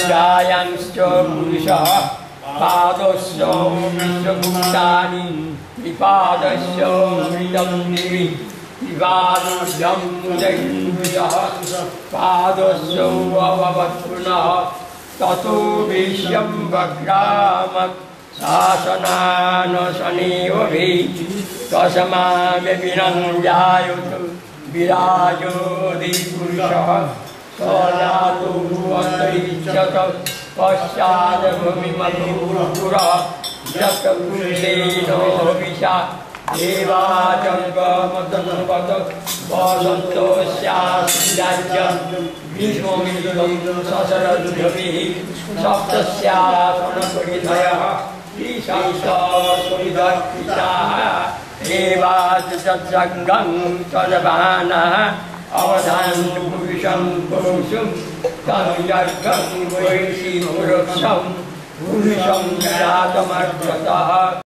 जायांश्च पुरुषः पादस्य विश्वभूतानि विपादस्य मृतं दिवि विवादुर्यं मुदयः पादस्य अभवत् पुनः ततो विश्वं वक्रामत् शासनान शनिव भि तस्माद्विरञ्जायतु विराजोऽधिपुरुषः स जातो अन्तरिक्षत पश्चाद्भूमिमधुपुरः यत् पुरुषेण विशा देवाजन्मतन्वत वसन्तो स्याद्राज्यं ग्रीष्ममिदं सशरद्भिः सप्तस्यासनपरिधयः ईशांसुविदर्पिताः देवाजसङ्गं सर्वानः अवधान् पुरुषं पुरुषं तनुजर्गं वैषि पुरुषं पुरुषं जातमर्चतः।